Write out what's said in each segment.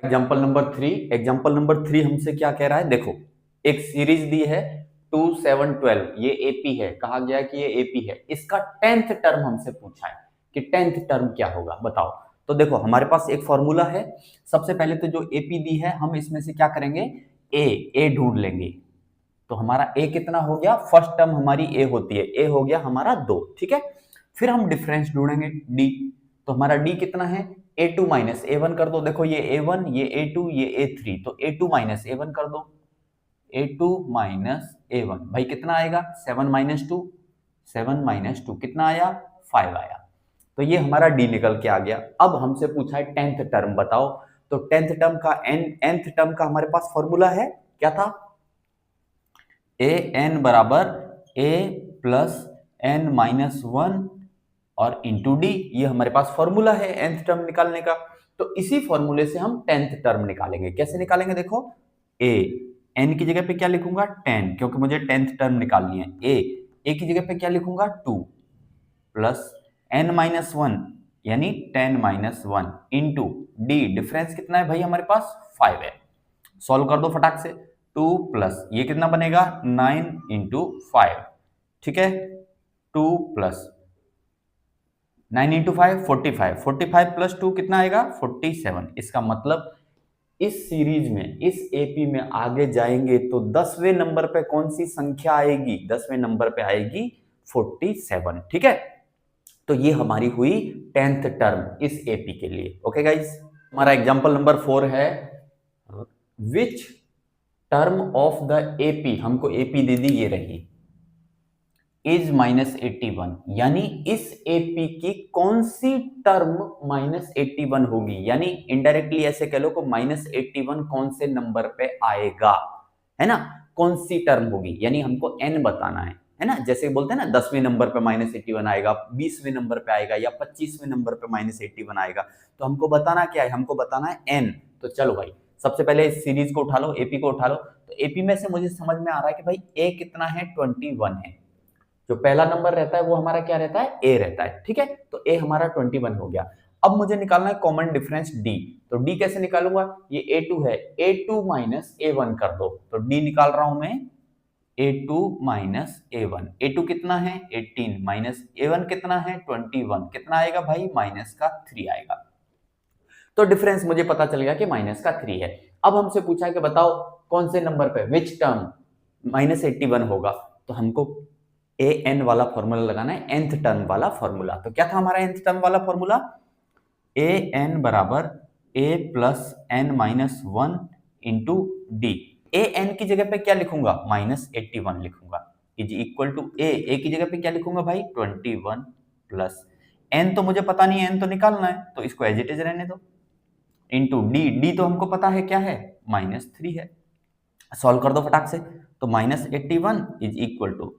Example number three हमसे क्या कह रहा है, देखो एक सीरीज दी है 2 7 12, ये एपी है, कहा गया है कि ये एपी है, इसका 10th टर्म हमसे पूछा है कि 10th टर्म क्या होगा बताओ। तो देखो हमारे पास एक फॉर्मूला है, सबसे पहले तो जो एपी दी है हम इसमें से क्या करेंगे, ए ढूंढ लेंगे। तो हमारा ए कितना हो गया, फर्स्ट टर्म हमारी ए होती है, ए हो गया हमारा 2, ठीक है। फिर हम डिफरेंस ढूंढेंगे डी, तो हमारा डी कितना है, a2 माइनस a1 कर दो, देखो ये a1 ये a2 ये a3, तो a2 माइनस a1 कर दो, a2 माइनस a1 भाई कितना आएगा, 7 माइनस 2, 7 माइनस 2 कितना आया, 5 आया। तो ये हमारा डी निकल के आ गया। अब हमसे पूछा है 10th टर्म बताओ, तो 10th टर्म का nth टर्म का हमारे पास फॉर्मूला है, क्या था, ए एन बराबर ए प्लस एन माइनस 1 और इंटू डी, ये हमारे पास फॉर्मूला है nth टर्म निकालने का। तो इसी फॉर्मूले से हम 10th टर्म निकालेंगे, कैसे निकालेंगे, देखो ए एन की जगह पे क्या लिखूंगा 10, क्योंकि मुझे 10th टर्म निकालनी है, ए की जगह पे क्या लिखूंगा 2 प्लस एन माइनस 1 यानी 10 माइनस 1 इंटू डी, डिफरेंस कितना है भाई हमारे पास 5 है, सॉल्व कर दो फटाक से, 2 प्लस ये कितना बनेगा 9 इंटू 5, ठीक है, 2 प्लस 9 इंटू 5 45, 45 प्लस 2 कितना आएगा 47। इसका मतलब इस सीरीज में, इस एपी में आगे जाएंगे तो 10वें नंबर पे कौन सी संख्या आएगी, 10वें नंबर पे आएगी 47, ठीक है। तो ये हमारी हुई 10th टर्म इस एपी के लिए। ओके गाइस, हमारा एग्जांपल नंबर 4 है, विच टर्म ऑफ द एपी, हमको एपी दे दी ये रही, इज -81, यानी इस एपी की कौन सी टर्म -81 होगी, यानी इनडायरेक्टली ऐसे कह लो को -81 कौन से नंबर पे आएगा, है ना, कौन सी टर्म होगी, यानी हमको n बताना है ना, जैसे बोलते हैं ना 10वें नंबर पे -81 आएगा, 20वें नंबर पे आएगा या 25वें नंबर पे -81 आएगा, तो हमको बताना क्या है, हमको बताना है n। तो चलो भाई सबसे पहले इस सीरीज को उठा लो, एपी को उठा लो, तो एपी में से मुझे समझ में आ रहा है कि भाई ए कितना है 21 है, जो पहला नंबर रहता है वो हमारा क्या रहता है, ए रहता है, ठीक है, तो ए हमारा 21 हो गया। अब मुझे निकालना है कॉमन डिफरेंस डी, तो डी कैसे निकालूंगा, ये a2 है, a2 माइनस a1 कर दो, तो डी निकाल रहा हूं मैं a2 माइनस a1, a2 कितना है 18 माइनस a1 कितना है 21, कितना आएगा भाई माइनस का 3 आएगा। तो डिफरेंस मुझे पता चल गया कि माइनस का 3 है। अब हमसे पूछा है कि बताओ कौन से नंबर पे विच टर्म -81 होगा, तो हमको ए एन वाला फॉर्मूला लगाना है, nth टर्म वाला फॉर्मूला। तो क्या था हमारा nth टर्म वाला फॉर्मूला, ए एन बराबर a plus n minus 1 into d, a n की जगह पे क्या लिखूंगा -81 लिखूंगा, इज इक्वल टू ए की जगह पे क्या लिखूंगा भाई 21 प्लस एन, तो मुझे पता नहीं है, एन तो निकालना है, तो इसको एज इट इज रहने दो, इंटू डी, डी तो हमको पता है क्या है -3 है, सॉल्व कर दो फटाक से, तो -81 is equal to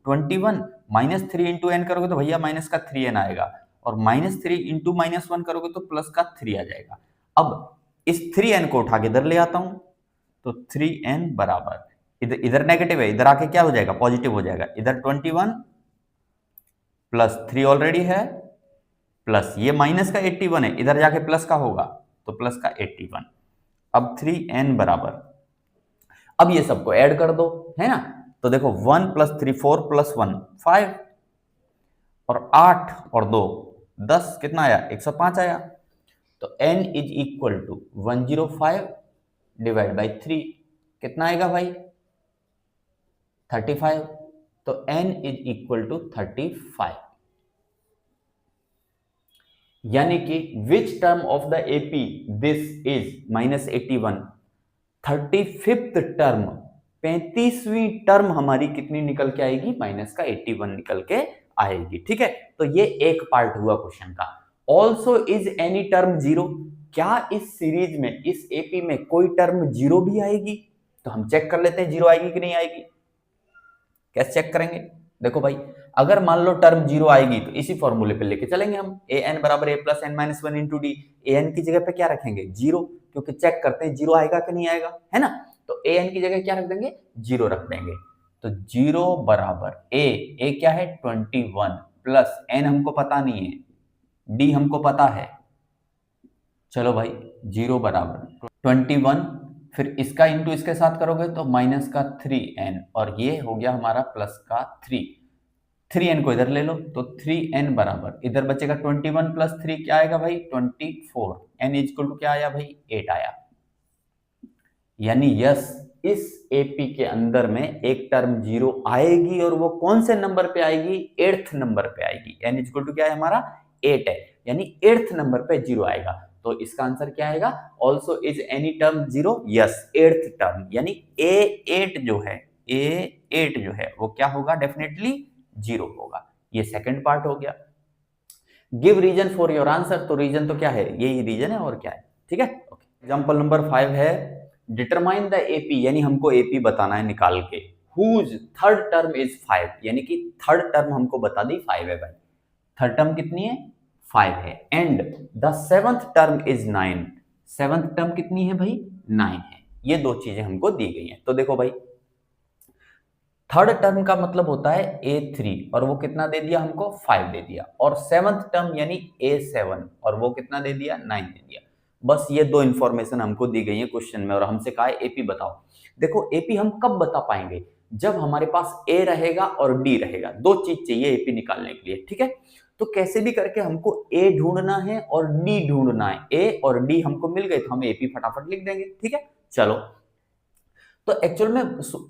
21 -3 into n करोगे तो भैया माइनस का 3n आएगा, और -3 इंटू -1 करोगे तो प्लस का 3 आ जाएगा। अब इस 3n को उठा के इधर ले आता हूं, तो 3n बराबर, इधर इधर नेगेटिव है, इधर आके क्या हो जाएगा पॉजिटिव हो जाएगा, इधर 21 प्लस 3 ऑलरेडी है, प्लस ये माइनस का 81 है, इधर जाके प्लस का होगा तो प्लस का 81। अब 3n बराबर, अब ये सबको ऐड कर दो, है ना, तो देखो 1 प्लस 3 4 प्लस 1 5, और 8 और 2 10, कितना आया 105 आया। तो n is equal to 105 divide by 3, कितना आएगा भाई 35, तो n इज इक्वल टू 35, यानी कि which term of the AP this is -81, 35th term, 35वीं टर्म हमारी कितनी निकल के आएगी -81 निकल के आएगी, ठीक है। तो ये एक पार्ट हुआ क्वेश्चन का। Also is any term zero, क्या इस सीरीज में, इस एपी में कोई टर्म जीरो भी आएगी, तो हम चेक कर लेते हैं जीरो आएगी कि नहीं आएगी। कैसे चेक करेंगे, देखो भाई अगर मान लो टर्म जीरो आएगी तो इसी फॉर्मूले पे लेके चलेंगे हम, ए एन बराबर a plus n minus 1 into d, a n की जगह पे क्या रखेंगे जीरो, क्योंकि चेक करते हैं जीरो आएगा कि नहीं आएगा, है ना, तो ए एन की जगह क्या रख देंगे जीरो रख देंगे, तो जीरो बराबर ए क्या है 21 प्लस एन हमको पता नहीं है, डी हमको पता है, चलो भाई 0 बराबर 21, फिर इसका इंटू इसके साथ करोगे तो माइनस का 3n, और ये हो गया हमारा प्लस का 3n को इधर ले लो तो 3n बराबर इधर बचेगा 21 प्लस 3 क्या आएगा भाई 24, n इक्वल टू क्या आया भाई 8 आया। यानी यस, इस एपी के अंदर में एक टर्म 0 आएगी, और वो कौन से नंबर पे आएगी 8th नंबर पे आएगी। n इक्वल टू क्या है हमारा 8 है, यानी 8th नंबर पे 0 आएगा। तो इसका आंसर क्या आएगा, also is any term 0, yes 8th term, यानी A8 जो है A8 जो है वो क्या होगा, डेफिनेटली 0 होगा। ये सेकंड पार्ट हो गया। Give reason for your answer, तो रीजन तो क्या है, यही रीजन है और क्या है, ठीक है। एग्जांपल नंबर 5 है, डिटरमाइन द एपी, यानी हमको एपी बताना है निकाल के, हुज थर्ड टर्म इज 5, यानी कि थर्ड टर्म हमको बता दी 5 है भाई, थर्ड टर्म कितनी है 5 है, and the seventh term is 9, seventh term कितनी है भाई 9 है। ये दो चीजें हमको दी गई हैं। तो देखो भाई, थर्ड टर्म का मतलब होता है A3, और वो कितना दे दिया हमको 5 दे दिया, और सेवंथ टर्म यानी A7, और वो कितना दे दिया 9 दे दिया। बस ये दो इंफॉर्मेशन हमको दी गई है क्वेश्चन में, और हमसे कहा है एपी बताओ। देखो एपी हम कब बता पाएंगे, जब हमारे पास ए रहेगा और डी रहेगा, दो चीज चाहिए एपी निकालने के लिए, ठीक है। तो कैसे भी करके हमको ए ढूंढना है और डी ढूंढना है, ए और डी हमको मिल गए तो हम एपी फटाफट लिख देंगे, ठीक है। चलो, तो एक्चुअल में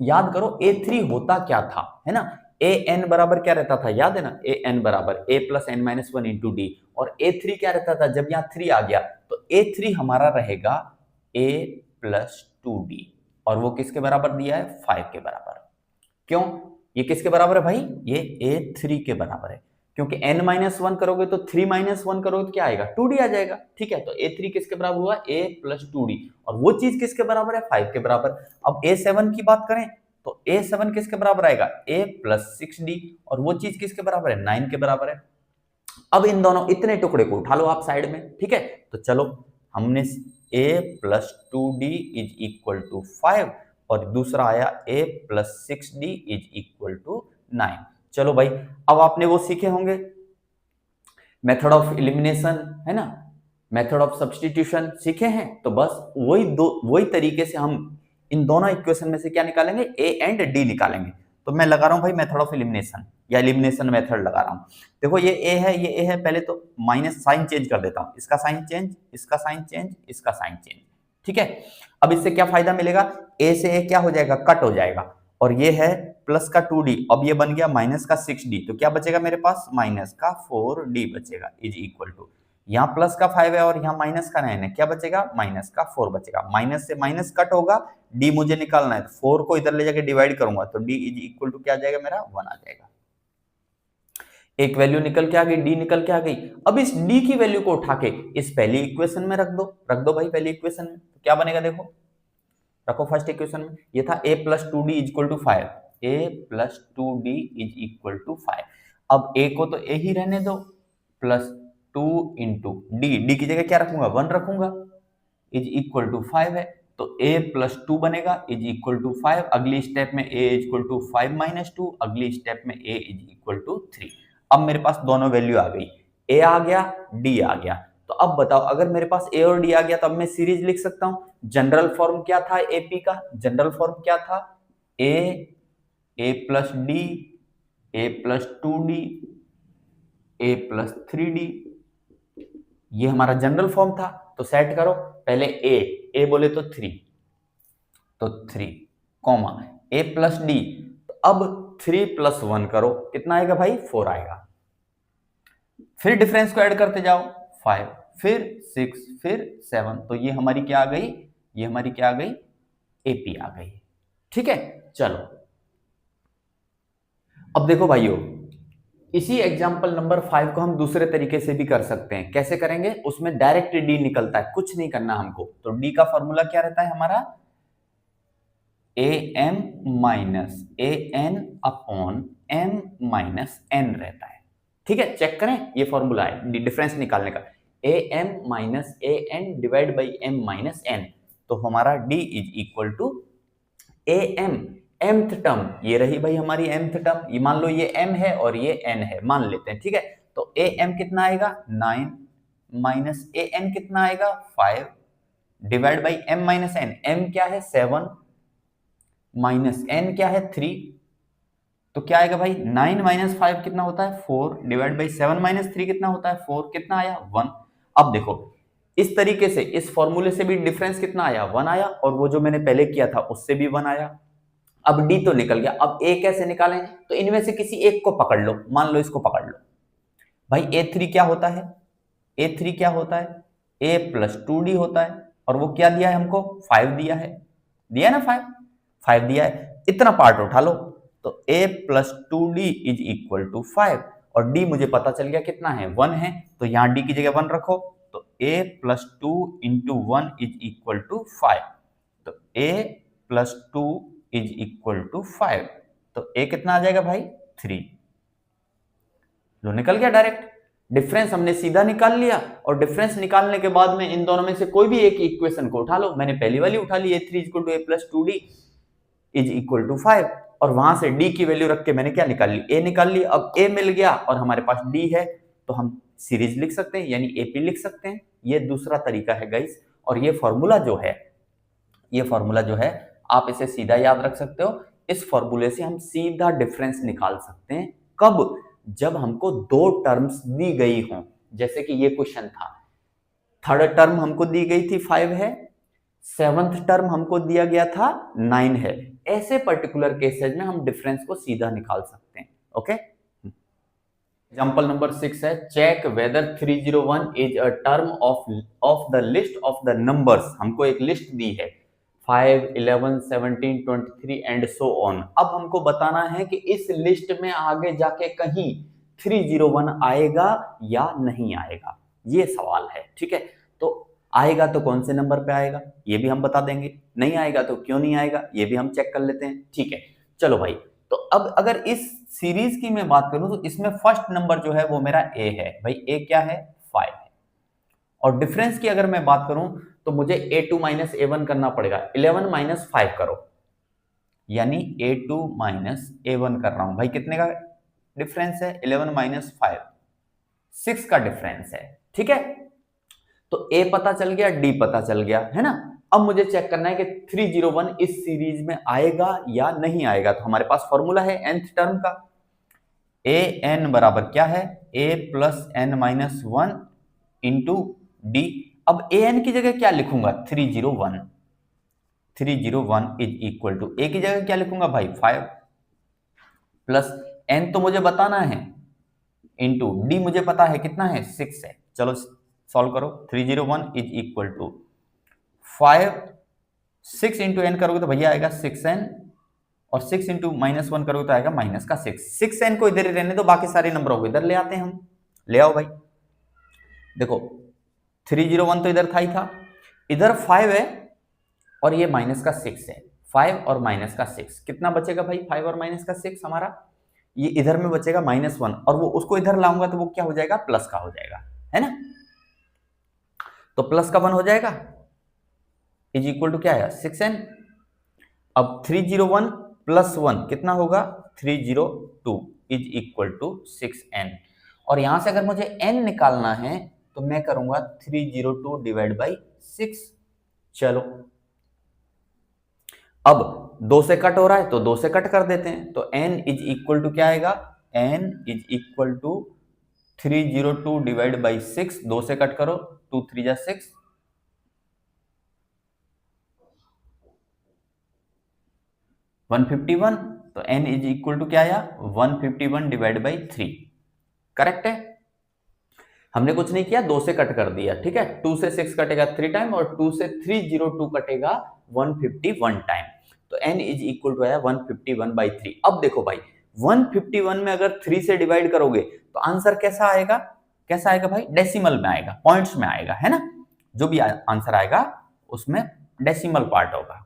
याद करो A3 होता क्या था, है ना, an बराबर क्या रहता था, याद है ना, an बराबर a plus n minus one into d, और A3 क्या रहता था, जब यहाँ 3 आ गया तो A3 हमारा रहेगा a प्लस टू डी, और वो किसके बराबर दिया है 5 के बराबर। क्यों, ये किसके बराबर है भाई, ये A3 के बराबर है, क्योंकि n माइनस वन करोगे तो 3 माइनस वन करोगे तो क्या आएगा 2d आ जाएगा, ठीक है। तो A3 किसके बराबर हुआ a प्लस 2d, और वो चीज किसके बराबर है 5 के बराबर। अब A7 की बात करें तो A7 किसके बराबर आएगा a प्लस 6d, और वो चीज किसके बराबर है 9 के बराबर है। अब इन दोनों इतने टुकड़े को उठा लो आप साइड में, ठीक है। तो चलो, हमने a plus 2d is equal to 5, और दूसरा आया a plus 6d is equal to 9। चलो भाई, अब आपने वो सीखे होंगे मेथड ऑफ एलिमिनेशन, है ना, मेथड ऑफ सब्स्टिट्यूशन सीखे हैं। तो बस वही तरीके से हम इन दोनों इक्वेशन में से क्या निकालेंगे, ए एंड डी निकालेंगे। तो मैं लगा रहा हूं भाई मेथड ऑफ एलिमिनेशन, या एलिमिनेशन मेथड लगा रहा हूं। देखो ये ए है, ये ए है, पहले तो माइनस साइन चेंज कर देता हूं, इसका साइन चेंज, इसका साइन चेंज, इसका साइन चेंज, ठीक है। अब इससे क्या फायदा मिलेगा, ए से ए क्या हो जाएगा, कट हो जाएगा, और ये है प्लस का 2d, अब ये बन गया माइनस का 6d, तो क्या बचेगा मेरे पास माइनस का 4d बचेगा, इज इक्वल टू, यहाँ प्लस का 5 है और यहाँ माइनस का 9 है, क्या बचेगा माइनस का 4 बचेगा, माइनस से माइनस कट होगा, d मुझे निकालना है, तो 4 को इधर ले जाके डिवाइड करूंगा तो d इज इक्वल टू क्या आ जाएगा मेरा 1 आ जाएगा। एक वैल्यू निकल के आ गई, d निकल के आ गई। अब इस d की वैल्यू को उठा के इस पहली इक्वेशन में रख दो भाई, पहली इक्वेशन में तो क्या बनेगा, देखो रखो फर्स्ट इक्वेशन में, ये था a plus 2d is equal to 5, a plus 2d is equal to 5। अब a को तो a ही रहने दो, प्लस 2 इंटू डी की जगह क्या रखूंगा 1 रखूंगा, इज इक्वल टू 5 है, तो a प्लस 2 बनेगा इज इक्वल टू 5। अगली स्टेप में a is equal to 5 minus 2, अगली स्टेप में a इज इक्वल टू 3। अब मेरे पास दोनों वैल्यू आ गई, a आ गया, d आ गया। तो अब बताओ, अगर मेरे पास a और d आ गया तो अब मैं सीरीज लिख सकता हूं। जनरल फॉर्म क्या था AP का, जनरल फॉर्म क्या था, a plus D, a plus 2d, a plus 3d, ये हमारा जनरल फॉर्म था। तो सेट करो, पहले a बोले तो 3, तो 3 कॉमा a प्लस डी, तो अब 3 प्लस 1 करो, कितना आएगा भाई 4 आएगा। फिर डिफरेंस को ऐड करते जाओ, 5, फिर 6, फिर 7, तो ये हमारी क्या आ गई, ये हमारी क्या आ गई AP आ गई, ठीक है। चलो, अब देखो भाइयों, इसी एग्जाम्पल नंबर 5 को हम दूसरे तरीके से भी कर सकते हैं। कैसे करेंगे, उसमें डायरेक्ट d निकलता है, कुछ नहीं करना हमको। तो d का फॉर्मूला क्या रहता है हमारा, am minus an upon m minus n रहता है, ठीक है। चेक करें, ये फॉर्मूला है डिफरेंस निकालने का, am minus an divide by m minus n, तो हमारा d is equal to am, mth term ये रही भाई हमारी mth टर्म, ये मान लो ये m है और ये n है, मान लेते हैं, ठीक है। तो am कितना आएगा 9 माइनस an कितना आएगा 5 divide by m minus n, m क्या है 7 माइनस n क्या है 3, तो क्या आएगा भाई 9 माइनस 5 कितना होता है 4, डिवाइड बाई 7 माइनस 3 कितना होता है 4, कितना आया 1। अब देखो इस तरीके से इस फॉर्मूले से भी डिफरेंस कितना आया 1 आया, और वो जो मैंने पहले किया था उससे भी 1 आया। अब d तो निकल गया, अब a कैसे निकालें, तो इनमें से किसी एक को पकड़ लो, मान लो इसको पकड़ लो भाई। a3 क्या होता है, a3 क्या होता है a प्लस 2d होता है, और वो क्या दिया है हमको 5 दिया है, दिया है ना 5 दिया है, इतना पार्ट उठा लो, तो a plus 2d is equal to 5, और d मुझे पता चल गया कितना है 1 है, तो यहां d की जगह 1 रखो, तो a plus 2 into 1 is equal to 5, तो a plus 2 is equal to 5, तो a कितना आ जाएगा भाई 3, लो निकल गया डायरेक्ट। डिफरेंस हमने सीधा निकाल लिया, और डिफरेंस निकालने के बाद में इन दोनों में से कोई भी एक इक्वेशन को उठा लो, मैंने पहली वाली उठा ली a3 is equal to a plus 2d is equal to 5, और वहां से d की वैल्यू रख के मैंने क्या निकाल ली a निकाल ली। अब a मिल गया और हमारे पास d है, तो हम सीरीज लिख सकते हैं यानी AP लिख सकते हैं। ये दूसरा तरीका है गाइस, और ये फॉर्मूला जो है आप इसे सीधा याद रख सकते हो। इस फॉर्मूले से हम सीधा डिफरेंस निकाल सकते हैं, कब, जब हमको दो टर्म्स दी गई हों, जैसे कि ये क्वेश्चन था, थर्ड टर्म हमको दी गई थी 5 है, सेवंथ टर्म हमको दिया गया था 9 है, ऐसे पर्टिकुलर केसेस में हम डिफरेंस को सीधा निकाल सकते हैं। ओके, एग्जांपल नंबर 6 है, check whether 301 is a term of the list of the numbers. हमको एक लिस्ट दी है 5, 11, 17, 23 एंड सो ऑन। अब हमको बताना है कि इस लिस्ट में आगे जाके कहीं 301 आएगा या नहीं आएगा, ये सवाल है। ठीक है, तो आएगा तो कौन से नंबर पे आएगा ये भी हम बता देंगे, नहीं आएगा तो क्यों नहीं आएगा ये भी हम चेक कर लेते हैं। ठीक है, चलो भाई, तो अब अगर इस सीरीज की मैं बात करूं तो इसमें फर्स्ट नंबर जो है वो मेरा a है भाई, a क्या है 5 है, और डिफरेंस की अगर मैं बात करूं तो मुझे a2 माइनस a1 करना पड़ेगा, 11 माइनस 5 करो, यानी a2 माइनस a1 कर रहा हूं भाई, कितने का डिफरेंस है 11 माइनस 5, 6 का डिफरेंस है। ठीक है, तो a पता चल गया, d पता चल गया, है ना। अब मुझे चेक करना है कि 301 इस सीरीज में आएगा या नहीं आएगा, तो हमारे पास फॉर्मूला है nth टर्म का, a n बराबर क्या है a plus n minus 1 into D. अब a n की जगह क्या लिखूंगा 301 इज इक्वल टू a की जगह क्या लिखूंगा भाई 5 प्लस n तो मुझे बताना है इंटू d मुझे पता है कितना है 6 है। चलो सॉल्व करो, 301 is equal to 5, 6 into n करोगे तो भैया आएगा 6n, और 6 इंटू माइनस 1 करोगे तो आएगा माइनस का 6n को इधर ही रहने दो, बाकी सारे नंबरों को इधर ले आते हैं हम, ले आओ भाई। देखो 301 तो इधर था ही था, इधर 5 है और ये माइनस का 6 है, 5 और माइनस का 6 कितना बचेगा भाई 5 और माइनस का 6 हमारा, ये इधर में बचेगा -1, और वो उसको इधर लाऊंगा तो वो क्या हो जाएगा प्लस का हो जाएगा, है ना। तो प्लस का 1 हो जाएगा इज इक्वल टू क्या है 6n। अब 301 प्लस 1 कितना होगा 302 इज इक्वल टू 6n, और यहां से अगर मुझे n निकालना है तो मैं करूंगा 302 डिवाइड बाई 6। चलो अब 2 से कट हो रहा है तो 2 से कट कर देते हैं, तो n इज इक्वल टू क्या आएगा n is equal to 302 divide by 6, 2 से कट करो 2 3 जा 6, 151, तो n इज इक्वल टू क्या आया 151 डिवाइड बाई 3, करेक्ट है। हमने कुछ नहीं किया, 2 से कट कर दिया, ठीक है। 2 से 6 कटेगा 3 टाइम और 2 से 302 कटेगा 151 टाइम, तो n इज इक्वल टू आया 151 बाई 3। अब देखो भाई 151 में अगर 3 से डिवाइड करोगे तो आंसर कैसा आएगा, कैसा आएगा भाई डेसिमल में आएगा, पॉइंट्स में आएगा, है ना। जो भी आंसर आएगा उसमें डेसिमल पार्ट होगा।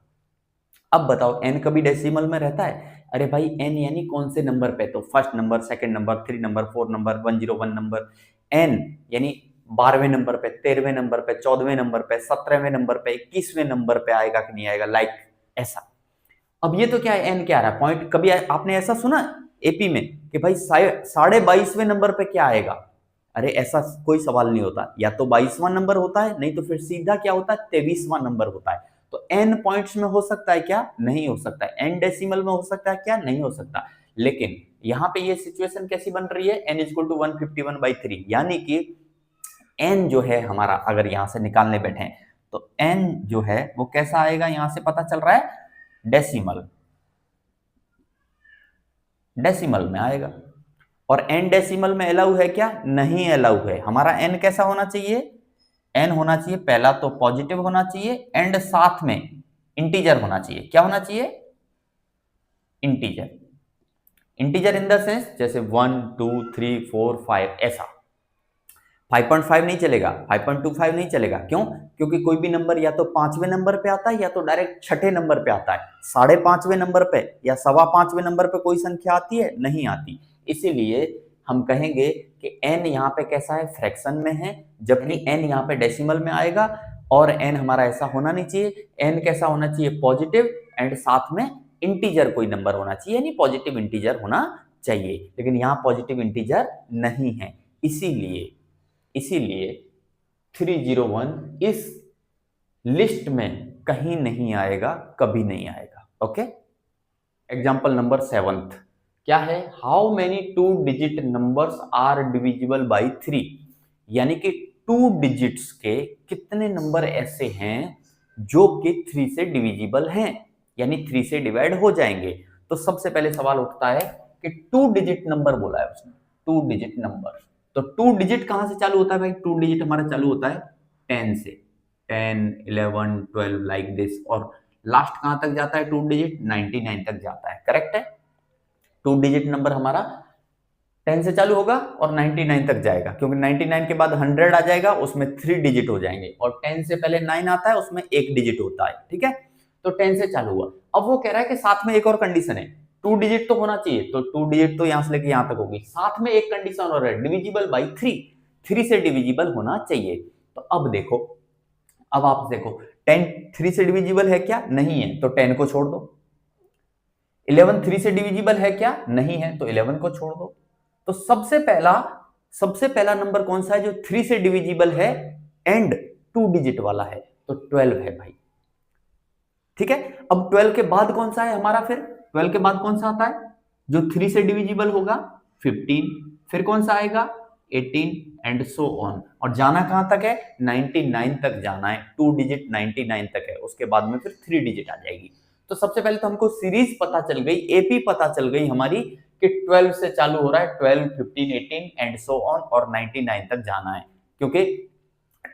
अब बताओ n कभी डेसिमल में रहता है, अरे भाई n यानी कौन से नंबर पे, तो first number, second number, 3 number, 4 number, 101 number. n यानी 12वें नंबर पे, 13वें नंबर पे, 14वें नंबर पे, 17वें नंबर पे, 21वें नंबर पे आएगा कि नहीं आएगा, लाइक ऐसा। अब ये तो क्या है n क्या आ रहा है पॉइंट, कभी आपने ऐसा सुना एपी में कि भाई 22.5वें नंबर पे क्या आएगा, अरे ऐसा कोई सवाल नहीं होता, या तो 22वां नंबर होता है, नहीं तो फिर सीधा क्या होता है 23वां नंबर होता है। तो n पॉइंट्स में हो सकता है क्या? नहीं हो सकता है। n डेसिमल में हो सकता है क्या? नहीं हो सकता। लेकिन यहाँ पे ये सिचुएशन कैसी बन रही है? n इक्वल टू 151/3, यानी कि n जो है हमारा, अगर यहाँ से निकालने बैठे तो n जो है वो कैसा आएगा? यहाँ से पता चल रहा है डेसिमल, डेसिमल में आएगा। और n डेसिमल में अलाउ है क्या? नहीं अलाउ है। हमारा n कैसा होना चाहिए? n होना चाहिए पहला तो पॉजिटिव होना चाहिए, एंड साथ में इंटीजर होना चाहिए। क्या होना चाहिए? Integer. Integer in the sense जैसे 1 2 3 4 5 ऐसा। 5.5 नहीं चलेगा, 5.25 नहीं चलेगा। क्यों? क्योंकि कोई भी नंबर या तो 5वें नंबर पे आता है या तो डायरेक्ट छठे नंबर पे आता है। 5.5वें नंबर पे या 5.25वें नंबर पे कोई संख्या आती है? नहीं आती। इसीलिए हम कहेंगे कि n यहाँ पे कैसा है? फ्रैक्शन में है, जबकि n यहाँ पे डेसिमल में आएगा। और n हमारा ऐसा होना नहीं चाहिए। n कैसा होना चाहिए? पॉजिटिव, एंड साथ में इंटीजर कोई नंबर होना चाहिए, यानी पॉजिटिव इंटीजर होना चाहिए। लेकिन यहाँ पॉजिटिव इंटीजर नहीं है, इसीलिए 301 इस लिस्ट में कहीं नहीं आएगा, कभी नहीं आएगा। ओके, एग्जाम्पल नंबर 7 क्या है? How many 2 digit numbers are divisible by 3, यानी कि 2 डिजिट्स के कितने नंबर ऐसे हैं जो कि 3 से डिविजिबल हैं, यानी 3 से डिवाइड हो जाएंगे। तो सबसे पहले सवाल उठता है कि 2 डिजिट नंबर बोला है उसने, 2 डिजिट नंबर। तो 2 डिजिट कहां से चालू होता है भाई? 2 डिजिट हमारा चालू होता है 10 से, 10 11 12 लाइक दिस। और लास्ट कहां तक जाता है 2 डिजिट? 99 तक जाता है। करेक्ट है। 2 डिजिट नंबर हमारा 10 से चालू होगा और 99 तक जाएगा, क्योंकि 99 के बाद 100 आ जाएगा, उसमें 3 डिजिट हो जाएंगे। और 10 से पहले 9 आता है, उसमें 1 डिजिट होता है। ठीक है, तो 10 से चालू हुआ। अब वो कह रहा है कि साथ में एक और कंडीशन है, 2 डिजिट तो होना चाहिए। तो 2 डिजिट तो यहां से लेके यहां तक होगी, साथ में एक कंडीशन और है, डिविजिबल बाई 3, 3 से डिविजिबल होना चाहिए। तो अब देखो, अब आप देखो 10 3 से डिविजिबल है क्या? नहीं है, तो 10 को छोड़ दो। 11 3 से डिविजिबल है क्या? नहीं है, तो 11 को छोड़ दो। तो सबसे पहला नंबर कौन सा है जो 3 से डिविजिबल है एंड 2 डिजिट वाला है? तो 12 है भाई। ठीक है, अब 12 के बाद कौन सा है हमारा? फिर 12 के बाद कौन सा आता है जो 3 से डिविजिबल होगा? 15। फिर कौन सा आएगा? 18 एंड सो ऑन। और जाना कहां तक है? 99 तक जाना है। 2 डिजिट 99 तक है, उसके बाद में फिर 3 डिजिट आ जाएगी। तो सबसे पहले तो हमको सीरीज पता चल गई, एपी पता चल गई हमारी, कि 12 से चालू हो रहा है, 12 15 18 एंड सो ऑन, और 99 तक जाना है, क्योंकि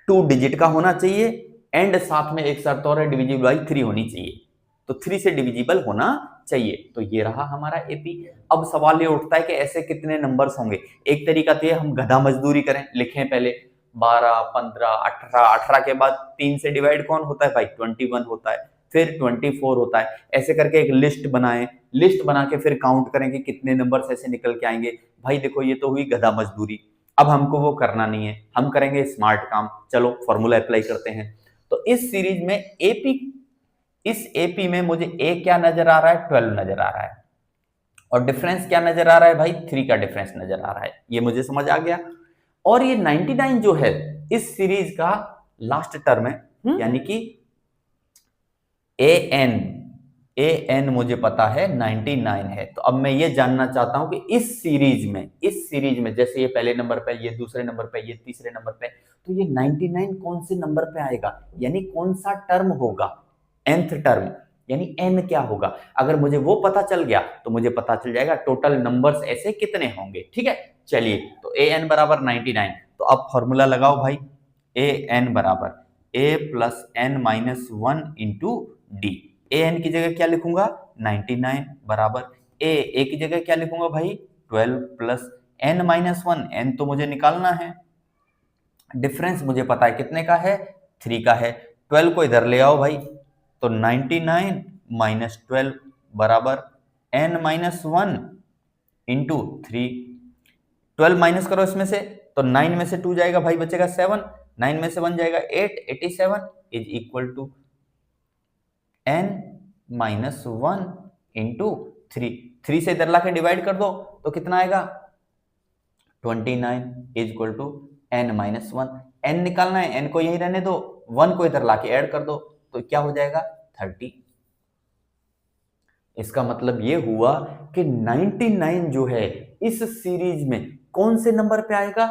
2 डिजिट का होना चाहिए एंड साथ में एक शर्त और है, डिविजिबल बाई 3 होनी चाहिए। तो 3 से डिविजिबल होना चाहिए। तो ये रहा हमारा एपी। अब सवाल ये उठता है कि ऐसे कितने नंबर्स होंगे? एक तरीका तो ये, हम गधा मजदूरी करें, लिखें पहले 12 15 18, 18 के बाद 3 से डिवाइड कौन होता है भाई? 21 होता है, फिर 24 होता है। ऐसे करके एक लिस्ट बनाएं, लिस्ट बना के फिर काउंट करें कि कितने नंबर्स ऐसे निकल के आएंगे। भाई देखो, ये तो हुई गधा मजदूरी। अब हमको वो करना नहीं है, हम करेंगे स्मार्ट काम। चलो फॉर्मूला अप्लाई करते हैं। तो इस सीरीज में इस एपी में मुझे ए क्या नजर आ रहा है? 12 नजर आ रहा है। और डिफरेंस क्या नजर आ रहा है भाई? 3 का डिफरेंस नजर आ रहा है। ये मुझे समझ आ गया। और ये 99 जो है इस सीरीज का लास्ट टर्म है, यानी कि ए एन मुझे पता है 99 है। तो अब मैं ये जानना चाहता हूं कि इस सीरीज में जैसे ये पहले नंबर पे, ये दूसरे नंबर पे, ये तीसरे नंबर पे, तो ये 99 कौन से नंबर पे आएगा? यानी कौन सा टर्म होगा? nth टर्म, यानी n क्या होगा? अगर मुझे वो पता चल गया तो मुझे पता चल जाएगा टोटल नंबर्स ऐसे कितने होंगे। ठीक है, चलिए, तो ए एन बराबर 99। तो अब फॉर्मूला लगाओ भाई, ए एन बराबर a plus n minus 1 into d. A n की जगह क्या लिखूंगा? 99 बराबर ए की जगह क्या लिखूंगा भाई? 12 प्लस एन माइनस 1, एन तो मुझे निकालना है, डिफरेंस मुझे पता है कितने का है? 3 का है। 12 को इधर ले आओ भाई, तो 99 माइनस 12 बराबर एन माइनस 1 इंटू 3। 12 माइनस करो इसमें से, तो 9 में से 2 जाएगा भाई, बचेगा 7, 9 में से 1 जाएगा 8, 87 is equal to n minus 1 into 3। 3 से इधर ला के डिवाइड कर दो तो कितना आएगा? 29 is equal to n-1। n निकालना है, n को यही रहने दो, 1 को इधर लाके ऐड कर दो, तो क्या हो जाएगा 30। इसका मतलब ये हुआ कि 99 जो है इस सीरीज में कौन से नंबर पे आएगा,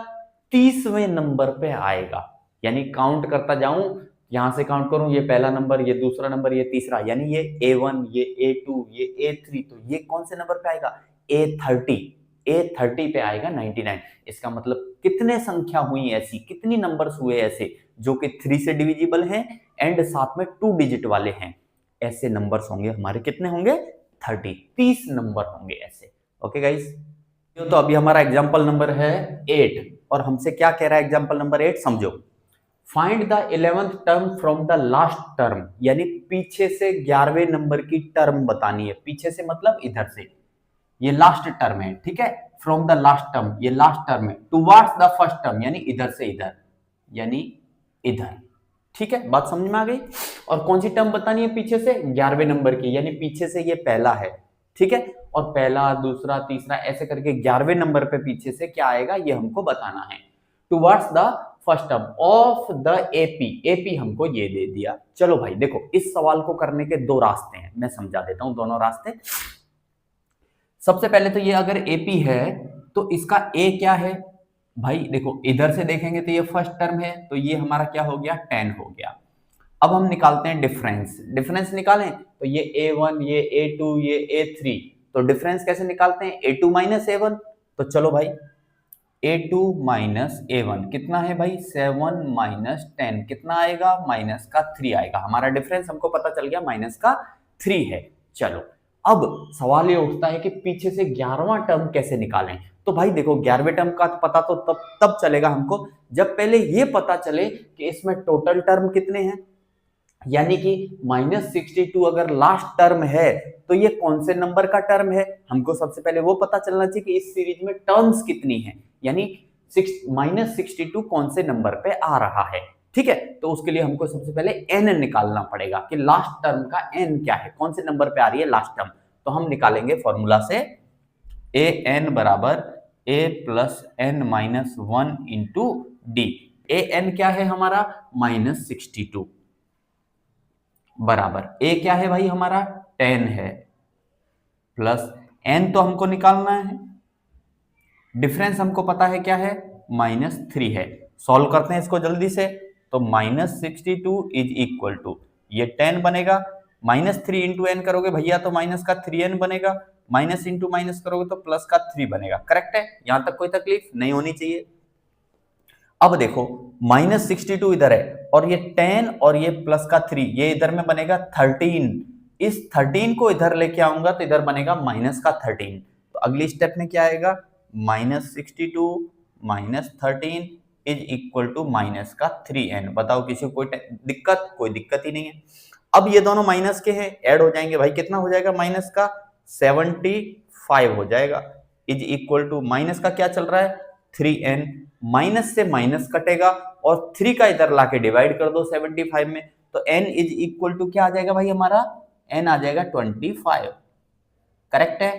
30वें नंबर पे आएगा। यानी काउंट करता जाऊं, यहां से काउंट करूं, ये पहला नंबर, ये दूसरा नंबर, ये तीसरा, यानी ये A1, ये A2, ये A3, तो ये कौन से नंबर पे आएगा, A30 पे आएगा 99। इसका मतलब कितने संख्या हुई ऐसी, कितनी नंबर्स हुए ऐसे जो कि 3 से डिविजिबल हैं एंड साथ में 2 डिजिट वाले हैं। ऐसे नंबर्स होंगे हमारे, कितने होंगे 30 नंबर होंगे ऐसे। ओके गाइस, तो अभी हमारा एग्जांपल नंबर है 8 और हमसे क्या कह रहा है एग्जांपल नंबर 8, समझो। Find the 11th term from the last term, यानी पीछे से 11वें नंबर की टर्म बतानी है। पीछे से मतलब इधर से, ये लास्ट टर्म है, ठीक है। फ्रॉम द लास्ट टर्म, ये लास्ट टर्म है। टुवर्ड्स द फर्स्ट टर्म, यानी इधर से इधर, यानी इधर, ठीक है। बात समझ में आ गई। और कौन सी टर्म बतानी है पीछे से, 11वें नंबर की, यानी पीछे से ये पहला है, ठीक है। और पहला, दूसरा, तीसरा, ऐसे करके 11वें नंबर पे पीछे से क्या आएगा ये हमको बताना है। Towards the first term of the AP, AP हमको ये दे दिया। चलो भाई देखो, इस सवाल को करने के दो रास्ते हैं, मैं समझा देता हूं दोनों रास्ते। सबसे पहले तो ये अगर एपी है तो इसका ए क्या है भाई, देखो इधर से देखेंगे तो ये फर्स्ट टर्म है, तो ये हमारा क्या हो गया 10 हो गया। अब हम निकालते हैं डिफरेंस, डिफरेंस निकालें तो ये A1, ये A2, ये A3, तो डिफरेंस कैसे निकालते हैं, A2 माइनस A1। तो चलो भाई A2 माइनस A1 कितना है भाई, 7 माइनस 10 कितना आएगा, माइनस का 3 आएगा। हमारा डिफरेंस हमको पता चल गया माइनस का 3 है। चलो अब सवाल ये उठता है कि पीछे से 11वां टर्म कैसे निकालें। तो भाई देखो 11वें टर्म का पता तो तब चलेगा हमको जब पहले ये पता चले कि इसमें टोटल टर्म कितने हैं, यानी कि -62 अगर लास्ट टर्म है तो ये कौन से नंबर का टर्म है, हमको सबसे पहले वो पता चलना चाहिए कि इस सीरीज में टर्म्स कितनी है, यानी -62 कौन से नंबर पे आ रहा है, ठीक है। तो उसके लिए हमको सबसे पहले n निकालना पड़ेगा कि लास्ट टर्म का n क्या है, कौन से नंबर पे आ रही है लास्ट टर्म। तो हम निकालेंगे फॉर्मूला से an बराबर a plus n minus 1 into d. an क्या है हमारा -62 बराबर a क्या है भाई हमारा 10 है, प्लस n तो हमको निकालना है, डिफरेंस हमको पता है क्या है -3 है। सॉल्व करते हैं इसको जल्दी से, तो -62 इज इक्वल टू ये 10 बनेगा, -3 इंटू एन करोगे भैया तो माइनस का 3n बनेगा, माइनस इंटू माइनस करोगे तो प्लस का 3 बनेगा। करेक्ट है, यहां तक कोई तकलीफ नहीं होनी चाहिए। अब देखो -62 इधर है और ये 10 और ये प्लस का 3 ये इधर में बनेगा 13। इस 13 को इधर लेके आऊंगा तो इधर बनेगा माइनस का 13। तो अगली स्टेप में क्या आएगा, -62 minus 13 is equal to minus का 3n। बताओ किसी को कोई दिक्कत, कोई दिक्कत ही नहीं है। अब ये दोनों माइनस के हैं, ऐड हो जाएंगे भाई, कितना हो जाएगा माइनस का 75 हो जाएगा, इज इक्वल टू माइनस का क्या चल रहा है 3n, माइनस से माइनस कटेगा और 3 का इधर लाके डिवाइड कर दो 75 में, तो n इज इक्वल टू क्या आ जाएगा भाई हमारा, n आ जाएगा 25। करेक्ट है,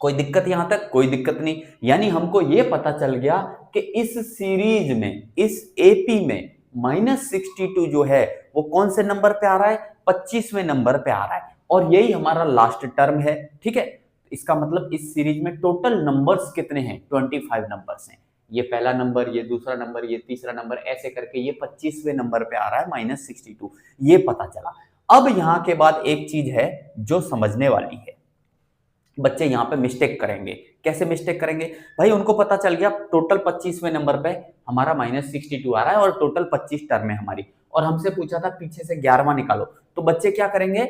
कोई दिक्कत यहां तक, कोई दिक्कत नहीं। यानी हमको ये पता चल गया कि इस सीरीज में, इस एपी में -62 जो है वो कौन से नंबर पे आ रहा है, 25वें नंबर पे आ रहा है, और यही हमारा लास्ट टर्म है, ठीक है। इसका मतलब इस सीरीज में टोटल नंबर्स कितने हैं, 25 नंबर्स हैं। ये पहला नंबर, ये दूसरा नंबर, ये तीसरा नंबर, ऐसे करके ये 25वें नंबर पे आ रहा है -62, ये पता चला। अब यहां के बाद एक चीज है जो समझने वाली है, बच्चे यहाँ पे मिस्टेक करेंगे। कैसे मिस्टेक करेंगे भाई, उनको पता चल गया टोटल 25वें नंबर पे हमारा -62 आ रहा है और टोटल 25 टर्म है हमारी, और हमसे पूछा था पीछे से 11वां निकालो, तो बच्चे क्या करेंगे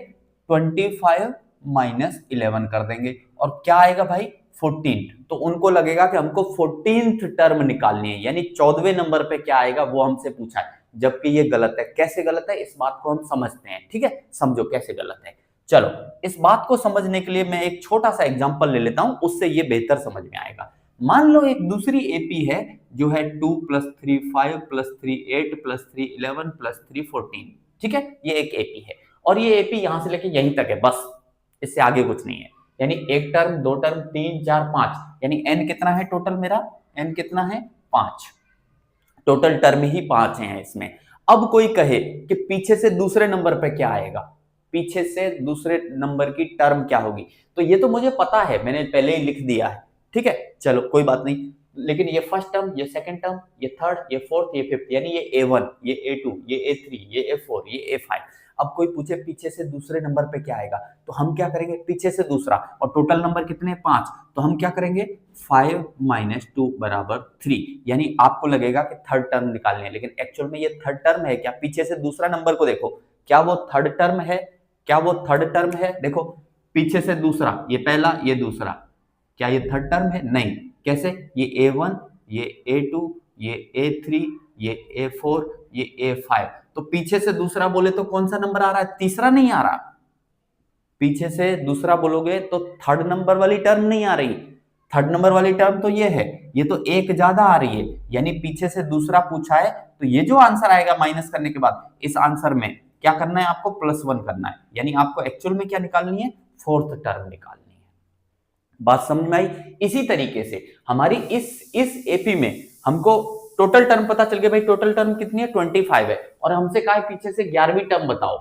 25 माइनस 11 कर देंगे और क्या आएगा भाई 14। तो उनको लगेगा कि हमको 14th टर्म निकालनी है, यानी 14वें नंबर पे क्या आएगा वो हमसे पूछा है, जबकि ये गलत है। कैसे गलत है इस बात को हम समझते हैं, ठीक है, समझो कैसे गलत है। चलो इस बात को समझने के लिए मैं एक छोटा सा एग्जांपल ले लेता हूं, उससे ये बेहतर समझ में आएगा। मान लो एक दूसरी एपी है जो है 2 + 3 5 + 3 8 + 3 11 + 3 14, ठीक है, ये एक एपी है और ये एपी यहां से लेके यहीं तक है, बस इससे आगे कुछ नहीं है। यानी एक टर्म, दो टर्म, 3, 4, 5, यानी n कितना है टोटल मेरा? n कितना है? 5। टोटल टर्म ही 5 हैं इसमें। अब कोई कहे कि पीछे से दूसरे नंबर पे क्या आएगा, पीछे से दूसरे नंबर की टर्म क्या होगी, तो ये तो मुझे पता है, मैंने पहले ही लिख दिया है, ठीक है, चलो कोई बात नहीं। लेकिन ये फर्स्ट टर्म, ये सेकंड टर्म, ये थर्ड, ये फोर्थ, ये फिफ्थ, यानी ये A1, ये A2, ये A3, ये A4, ये A5। अब कोई पूछे पीछे से दूसरे नंबर पे क्या आएगा, तो हम क्या करेंगे, पीछे से दूसरा, और टोटल नंबर कितने? 5, तो हम क्या करेंगे, 5 - 2 = 3। यानी आपको लगेगा कि थर्ड टर्म निकालनी है, लेकिन एक्चुअल में ये थर्ड टर्म है क्या? पीछे से दूसरा नंबर को देखो, क्या वो थर्ड टर्म है? क्या वो थर्ड टर्म है? देखो, पीछे से दूसरा, ये पहला, ये दूसरा, क्या ये थर्ड टर्म है? नहीं। कैसे? ये A1, ये A2, ये A3, ये A4, ये A5। तो पीछे से दूसरा बोले तो कौन सा नंबर आ रहा है? तीसरा नहीं आ रहा। पीछे से दूसरा बोलोगे तो थर्ड नंबर वाली टर्म नहीं आ रही। थर्ड नंबर वाली टर्म तो ये है, ये तो एक ज्यादा आ रही है, यानी पीछे से दूसरा पूछा है, तो ये जो आंसर आएगा माइनस करने के बाद, इस आंसर में क्या करना है आपको? +1 करना है। यानी आपको एक्चुअल में क्या निकालनी है? फोर्थ टर्म निकालनी है। बात समझ में आई? इसी तरीके से हमारी इस एपी में हमको टोटल टर्म पता चल गया, भाई टोटल टर्म कितनी है? 25 है, और हमसे कहा है पीछे से 11वीं टर्म बताओ,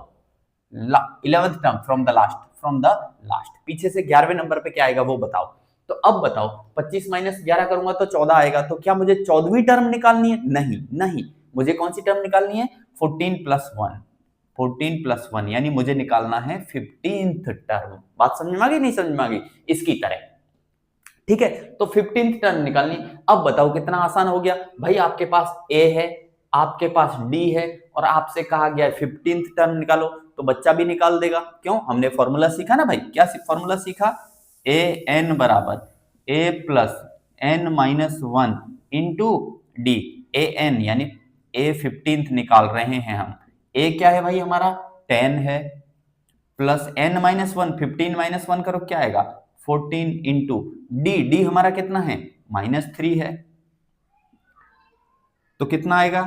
11th term from the last, पीछे से 11वें नंबर पे क्या आएगा वो बताओ। तो अब बताओ, 25 - 11 करूंगा तो 14 आएगा, तो क्या मुझे 14वीं टर्म निकालनी है? नहीं नहीं, मुझे कौन सी टर्म निकालनी है? 14 + 1, 14 + 1, यानी मुझे निकालना है 15th टर्म। बात समझ में आ गई? नहीं समझ में आ गई? इसकी तरह, ठीक है, तो 15th टर्म निकालनी। अब बताओ कितना आसान हो गया भाई, आपके पास A है, आपके पास D है, और आपसे कहा गया है 15th टर्म निकालो, तो बच्चा भी निकाल देगा। क्यों? हमने फॉर्मूला सीखा ना भाई, क्या फॉर्मूला सीखा? AN = A + n - 1 × D। AN यानी A 15th निकाल रहे हैं हम। A क्या है भाई हमारा? 10 है, प्लस n - 1, 15 - 1 करो, क्या आएगा? 14 इंटू डी हमारा कितना है? -3 है, तो कितना आएगा?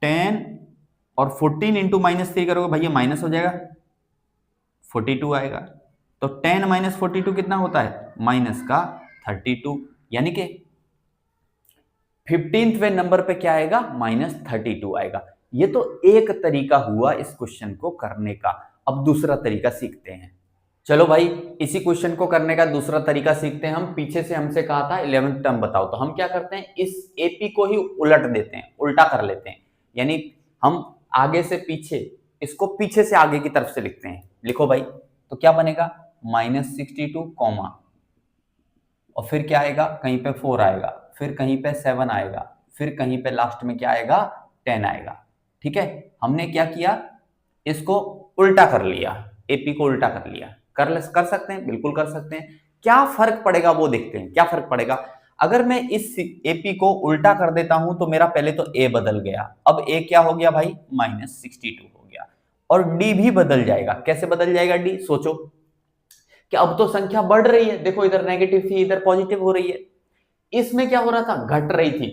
10, और 14 इंटू -3 करोगे भैया माइनस हो जाएगा, 42 आएगा। तो 10 - 42 कितना होता है? -32, यानी कि 15वें नंबर पे क्या आएगा? -32 आएगा। ये तो एक तरीका हुआ इस क्वेश्चन को करने का। अब दूसरा तरीका सीखते हैं। चलो भाई, इसी क्वेश्चन को करने का दूसरा तरीका सीखते हैं हम। पीछे से हमसे कहा था 11th टर्म बताओ, तो हम क्या करते हैं, इस एपी को ही उलट देते हैं, उल्टा कर लेते हैं। यानी हम आगे से पीछे, इसको पीछे से आगे की तरफ से लिखते हैं। लिखो भाई, तो क्या बनेगा? -62, और फिर क्या आएगा? कहीं पे 4 आएगा, फिर कहीं पे 7 आएगा, फिर कहीं पे लास्ट में क्या आएगा? 10 आएगा। ठीक है, हमने क्या किया, इसको उल्टा कर लिया, एपी को उल्टा कर लिया। कर सकते हैं, बिल्कुल कर सकते हैं। क्या फर्क पड़ेगा वो देखते हैं, क्या फर्क पड़ेगा। अगर मैं इस एपी को उल्टा कर देता हूं तो मेरा पहले तो ए बदल गया, अब ए क्या हो गया भाई? -62 हो गया, और डी भी बदल जाएगा। कैसे बदल जाएगा डी? सोचो कि अब तो संख्या बढ़ रही है, देखो इधर नेगेटिव थी, इधर पॉजिटिव हो रही है। इसमें क्या हो रहा था? घट रही थी,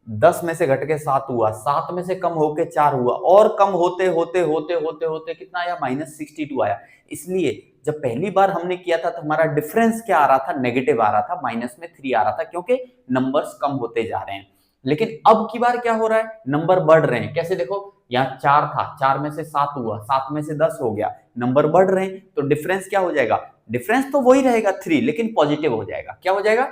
10 में से घट के 7 हुआ, 7 में से कम होके 4 हुआ, और कम होते होते होते होते होते कितना आया? -62 आया। इसलिए जब पहली बार हमने किया था तो हमारा डिफरेंस क्या आ रहा था? नेगेटिव आ रहा था, -3 आ रहा था, क्योंकि नंबर्स कम होते जा रहे हैं। लेकिन अब की बार क्या हो रहा है? नंबर बढ़ रहे हैं। कैसे? देखो, यहाँ 4 था, 4 में से 7 हुआ, 7 में से 10 हो गया, नंबर बढ़ रहे हैं, तो डिफरेंस क्या हो जाएगा? डिफरेंस तो वही रहेगा 3, लेकिन पॉजिटिव हो जाएगा। क्या हो जाएगा?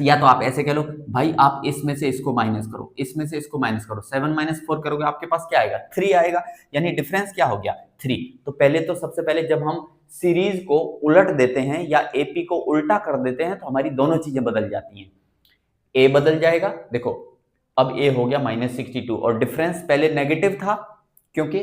या तो आप ऐसे कह लो भाई, आप इसमें से इसको माइनस करो, इसमें से इसको माइनस करो, 7 - 4 करोगे, आपके पास क्या आएगा? 3 आएगा। यानी डिफरेंस क्या हो गया? 3। तो पहले तो सबसे पहले जब हम सीरीज को उलट देते हैं या एपी को उल्टा कर देते हैं तो हमारी दोनों चीजें बदल जाती हैं। ए बदल जाएगा, देखो अब ए हो गया -62, और डिफरेंस पहले नेगेटिव था क्योंकि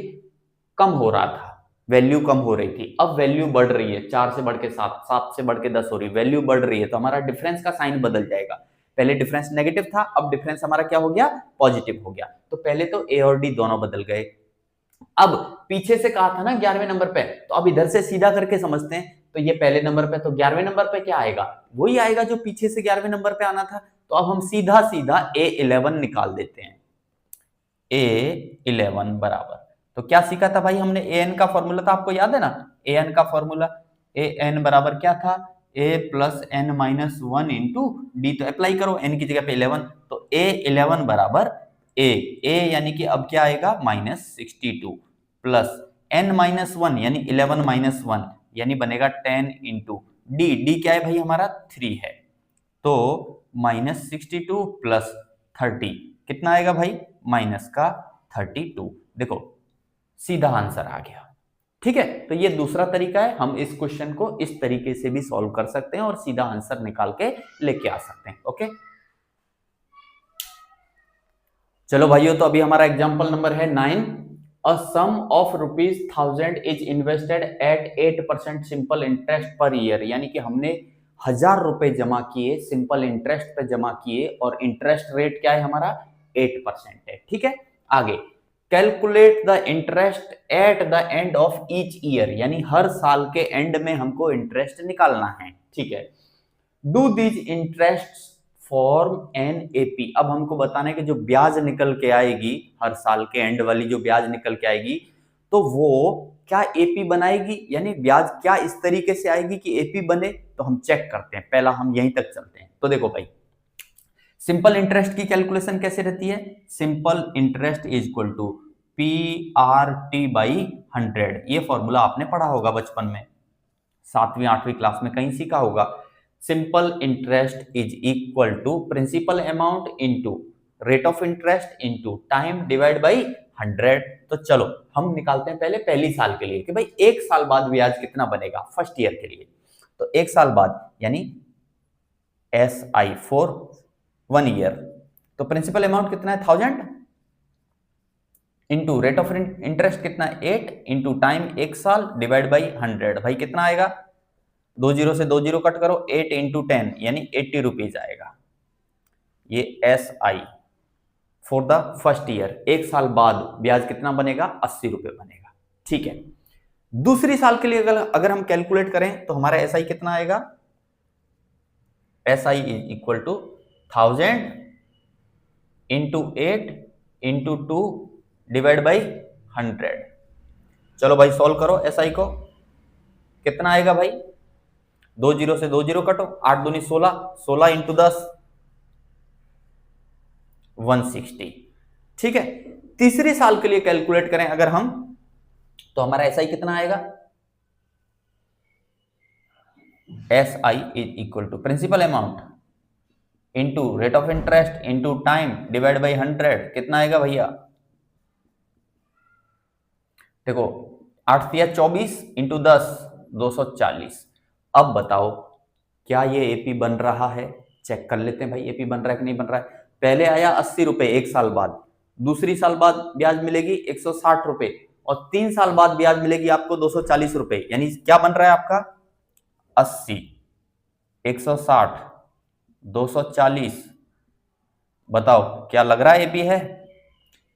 कम हो रहा था, वैल्यू कम हो रही थी। अब वैल्यू बढ़ रही है, 4 से बढ़ के 7, 7 से बढ़ के 10 हो रही है, वैल्यू बढ़ रही है, तो हमारा डिफरेंस का साइन बदल जाएगा। पहले डिफरेंस नेगेटिव था, अब डिफरेंस हमारा क्या हो गया? पॉजिटिव हो गया। तो पहले तो ए और डी दोनों बदल गए। अब पीछे से कहा था ना 11वें नंबर पे, तो अब इधर से सीधा करके समझते हैं। तो ये पहले नंबर पे, तो 11वें नंबर पे क्या आएगा? वही आएगा जो पीछे से 11वें नंबर पे आना था। तो अब हम सीधा सीधा A11 निकाल देते हैं। A11 बराबर, तो क्या सीखा था भाई हमने? an का फॉर्मूला था, आपको याद है ना? an का फॉर्मूला, an बराबर क्या था? a plus n minus one into d, तो अप्लाई करो n की जगह पे 11, तो a 11 बराबर a यानी कि अब क्या आएगा -62 प्लस n माइनस वन यानी 11 माइनस वन यानी बनेगा 10 इंटू डी क्या है भाई हमारा 3 है, तो -62 प्लस 30 कितना आएगा भाई -32। देखो सीधा आंसर आ गया। ठीक है, तो ये दूसरा तरीका है, हम इस क्वेश्चन को इस तरीके से भी सॉल्व कर सकते हैं और सीधा आंसर निकाल के लेके आ सकते हैं। ओके चलो भाइयों, तो अभी हमारा एग्जांपल नंबर है 9। A sum of ₹1000 is invested at 8% simple interest per year, यानी कि हमने 1000 रुपए जमा किए, सिंपल इंटरेस्ट पे जमा किए और इंटरेस्ट रेट क्या है हमारा 8% है। ठीक है, आगे calculate the interest at the end of each year, यानी हर साल के एंड में हमको इंटरेस्ट निकालना है। ठीक है, do these interest form an AP, अब हमको बताना है कि जो ब्याज निकल के आएगी हर साल के एंड वाली जो ब्याज निकल के आएगी, तो वो क्या एपी बनाएगी, यानी ब्याज क्या इस तरीके से आएगी कि एपी बने। तो हम चेक करते हैं, पहला हम यहीं तक चलते हैं। तो देखो भाई, सिंपल इंटरेस्ट की कैलकुलेशन कैसे रहती है, simple interest is equal to PRT by 100, ये फॉर्मूला आपने पढ़ा होगा बचपन में, 7वीं 8वीं क्लास में कहीं सीखा होगा। Simple interest is equal to principal amount into rate of interest into time divide by 100। तो चलो हम निकालते हैं पहले पहली साल के लिए कि भाई एक साल बाद ब्याज कितना बनेगा फर्स्ट ईयर के लिए। तो एक साल बाद यानी SI फॉर 1 ईयर, तो प्रिंसिपल अमाउंट कितना है 1000 इंटू रेट ऑफ इंटरेस्ट कितना है 8 इंटू टाइम एक साल डिवाइड बाई 100, भाई कितना आएगा, 2 जीरो से 2 जीरो कट करो, 8 इंटू 10 यानी 80 रुपीज आएगा। ये SI for the first year, एक साल बाद ब्याज कितना बनेगा 80 रुपए बनेगा। ठीक है, दूसरी साल के लिए अगर हम कैलकुलेट करें तो हमारा SI कितना आएगा, SI is equal to 1000 into 8 into 2 divide by 100। चलो भाई सॉल्व करो SI को, कितना आएगा भाई, 2 जीरो से 2 जीरो कटो, 8 दूनी 16, 16 इंटू 10 160। ठीक है, तीसरी साल के लिए कैलकुलेट करें अगर हम, तो हमारा SI कितना आएगा, SI is equal to principal amount into rate of interest into time divide by 100, कितना आएगा भैया, देखो 8 तिया 24 इंटू 10 240। अब बताओ क्या ये एपी बन रहा है, चेक कर लेते हैं भाई एपी बन रहा है कि नहीं बन रहा है। पहले आया 80 रुपए एक साल बाद, दूसरी साल बाद ब्याज मिलेगी 160 रुपए और 3 साल बाद ब्याज मिलेगी आपको 240 रुपए, यानी क्या बन रहा है आपका 80 160 240। बताओ क्या लग रहा है एपी है,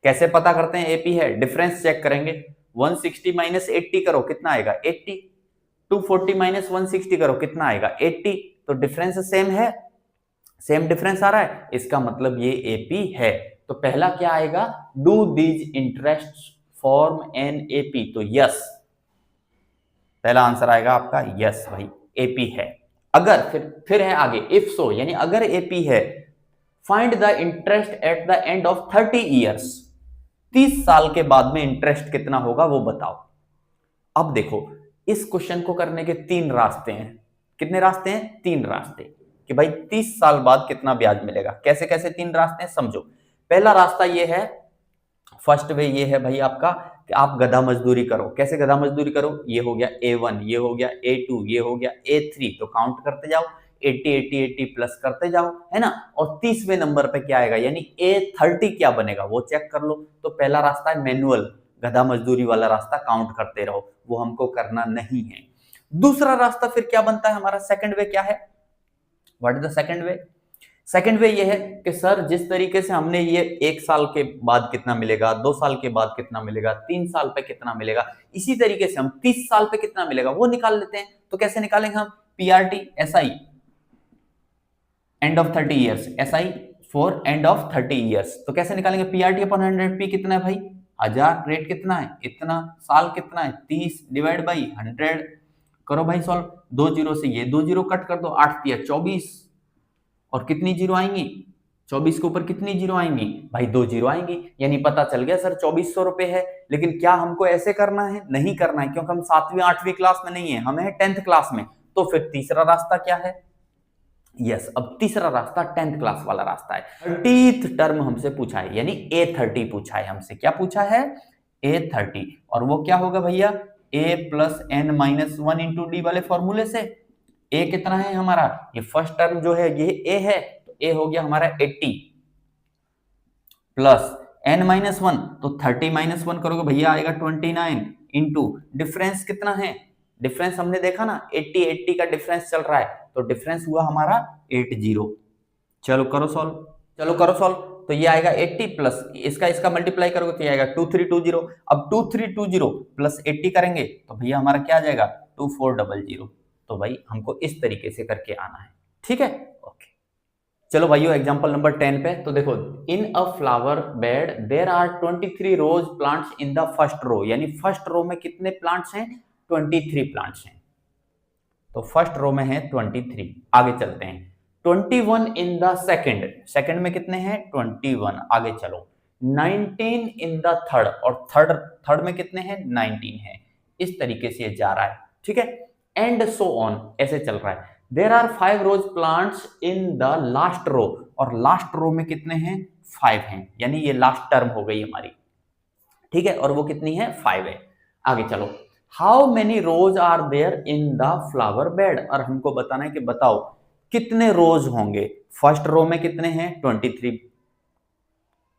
कैसे पता करते हैं एपी है, डिफरेंस चेक करेंगे, 160 माइनस 80 करो कितना आएगा 80, 240 माइनस 160 करो कितना आएगा 80, तो डिफरेंस सेम है, सेम डिफरेंस आ रहा है, इसका मतलब ये एपी है। तो पहला क्या आएगा, do these interest form an AP, तो यस, पहला आंसर आएगा आपका यस भाई एपी है। अगर फिर है आगे इफ सो, यानी अगर एपी है, find the interest at the end of 30 years, 30 साल के बाद में इंटरेस्ट कितना होगा वो बताओ। अब देखो इस क्वेश्चन को करने के 3 रास्ते हैं, कितने रास्ते हैं 3 रास्ते, कि भाई 30 साल बाद कितना ब्याज मिलेगा, कैसे कैसे 3 रास्ते हैं समझो। पहला रास्ता ये है, फर्स्ट वे ये है भाई आपका कि आप गधा मजदूरी करो, कैसे गधा मजदूरी करो, ये हो गया A1, ये हो गया A2, ये हो गया A3, तो काउंट करते जाओ 80 80 80 प्लस करते जाओ, है ना, और 30वें नंबर पे क्या आएगा यानी A30 क्या बनेगा वो चेक कर लो। तो पहला रास्ता है मैनुअल, गधा मजदूरी वाला रास्ता, काउंट करते रहो, वो हमको करना नहीं है। दूसरा रास्ता फिर क्या बनता है हमारा, सेकंड वे क्या है, what is the second way, second वे ये है कि सर जिस तरीके से हमने ये 1 साल के बाद कितना मिलेगा, 2 साल के बाद कितना मिलेगा, 3 साल पे कितना मिलेगा, इसी तरीके से हम 30 साल पे कितना मिलेगा वो निकाल लेते हैं। तो कैसे निकालेंगे हम, PRT SI end of 30 years, SI for end of 30 years, तो कैसे निकालेंगे, PRT अपॉन 100, P कितना है भाई 1000, रेट कितना है इतना, साल कितना है 30 डिवाइड बाई 100, करो भाई सॉल्व। 2 जीरो से ये 2 जीरो कट कर दो, 8 दिया 24, और कितनी जीरो आएंगी, 24 के ऊपर कितनी जीरो आएंगी भाई, 2 जीरो आएंगी। यानी पता चल गया सर 2400 रुपए है। लेकिन क्या हमको ऐसे करना है, नहीं करना है, क्योंकि हम 7वीं 8वीं क्लास में नहीं है, हमें है 10th क्लास में। तो फिर तीसरा रास्ता क्या है, यस, अब तीसरा रास्ता 10th क्लास वाला रास्ता है। 30th टर्म हमसे पूछा है, यानी A30 पूछा है हमसे। क्या पूछा है, A30, और वो क्या होगा भैया, A plus n minus one into d वाले फॉर्मूले से। A कितना है हमारा, ये फर्स्ट टर्म जो है ये A है, तो A हो गया हमारा 80 प्लस n माइनस वन, तो 30 माइनस वन करोगे भैया आएगा 29 इंटू डिफरेंस कितना है, डिफरेंस हमने देखा ना 80 का डिफरेंस चल रहा है, तो डिफरेंस हुआ हमारा 80। चलो करो सॉल्व, चलो करो सॉल्व। तो ये आएगा 80 प्लस इसका मल्टीप्लाई करोगे तो ये आएगा 2320। अब 2320 प्लस 80 करेंगे तो भैया हमारा क्या आ जाएगा 2400। तो भाई हमको इस तरीके से करके आना है, ठीक है, ओके। चलो भाइयों एग्जांपल नंबर 10 पे, तो देखो, in a flower bed there are 23 rose plants in the first row, यानी फर्स्ट रो में कितने प्लांट्स हैं, 23 प्लांट्स हैं। तो फर्स्ट रो में है 23, आगे चलते हैं। 21 इन द सेकंड, सेकंड में कितने हैं 21, आगे चलो। 19 इन द थर्ड, और थर्ड में कितने हैं 19 है। इस तरीके से ये जा रहा है, ठीक है, एंड सो ऑन, ऐसे चल रहा है। There are 5 rose plants in the last row, और लास्ट रो में कितने हैं 5 हैं, यानी ये लास्ट टर्म हो गई हमारी, ठीक है, और वो कितनी है 5 है। आगे चलो, how many rose are there in the flower bed, और हमको बताना है कि बताओ कितने रोज होंगे। फर्स्ट रो में कितने हैं 23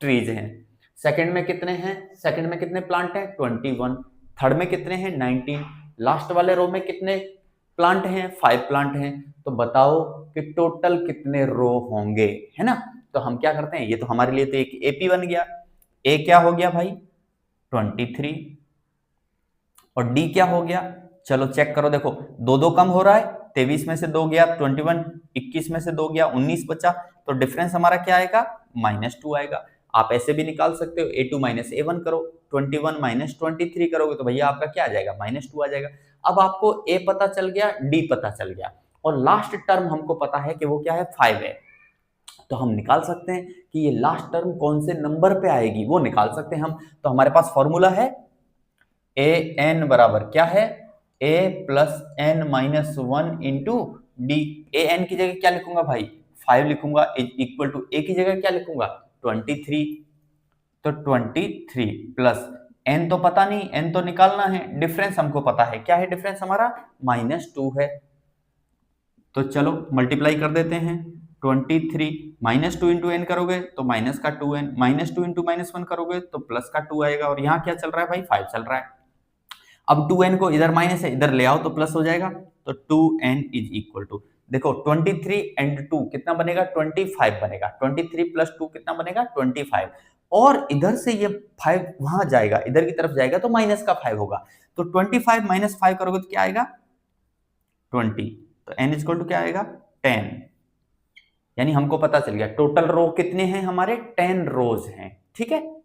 ट्रीज हैं, सेकंड में कितने हैं, सेकंड में कितने प्लांट हैं 21, थर्ड में कितने हैं 19, लास्ट वाले रो में कितने प्लांट हैं 5 प्लांट हैं। तो बताओ कि टोटल कितने रो होंगे, है ना। तो हम क्या करते हैं, ये तो हमारे लिए तो एक एपी बन गया। ए क्या हो गया भाई 23, और डी क्या हो गया, चलो चेक करो, देखो दो दो कम हो रहा है, 23 में से 2 गया 21, 21 में से 2 गया 19 बचा, तो डिफरेंस हमारा क्या आएगा -2 आएगा। आप ऐसे भी निकाल सकते हो, A2 माइनस A1 करो, 21 माइनस 23 करोगे तो भैया आपका क्या आ जाएगा -2 आ जाएगा। अब आपको A पता चल गया, D पता चल गया, और लास्ट टर्म हमको पता है कि वो क्या है 5 है। तो हम निकाल सकते हैं कि ये लास्ट टर्म कौन से नंबर पे आएगी, वो निकाल सकते हैं हम। तो हमारे पास फॉर्मूला है an बराबर क्या है, a plus n minus one into d. an की जगह क्या लिखूंगा भाई 5 लिखूंगा, इक्वल टू a की जगह क्या लिखूंगा 23। तो 23 प्लस n तो पता नहीं, n तो निकालना है, डिफरेंस हमको पता है, क्या है डिफरेंस हमारा -2 है। तो चलो मल्टीप्लाई कर देते हैं, 23 -2 इंटू एन करोगे तो माइनस का 2n, -2 इंटू -1 करोगे तो प्लस का 2 आएगा, और यहाँ क्या चल रहा है भाई 5 चल रहा है। अब 2n को इधर माइनस है, इधर ले आओ तो प्लस हो जाएगा, तो 2n इज इक्वल टू, देखो 23 एंड 2 कितना बनेगा 25 बनेगा, 23 प्लस 2 कितना बनेगा 25, और इधर से ये 5 वहां जाएगा, इधर की तरफ जाएगा तो माइनस का 5 होगा, तो 25 माइनस 5 करोगे तो क्या आएगा 20, तो n इज इक्वल टू क्या आएगा 10। यानी हमको पता चल गया टोटल रो कितने हैं हमारे 10 रोज हैं, ठीक है।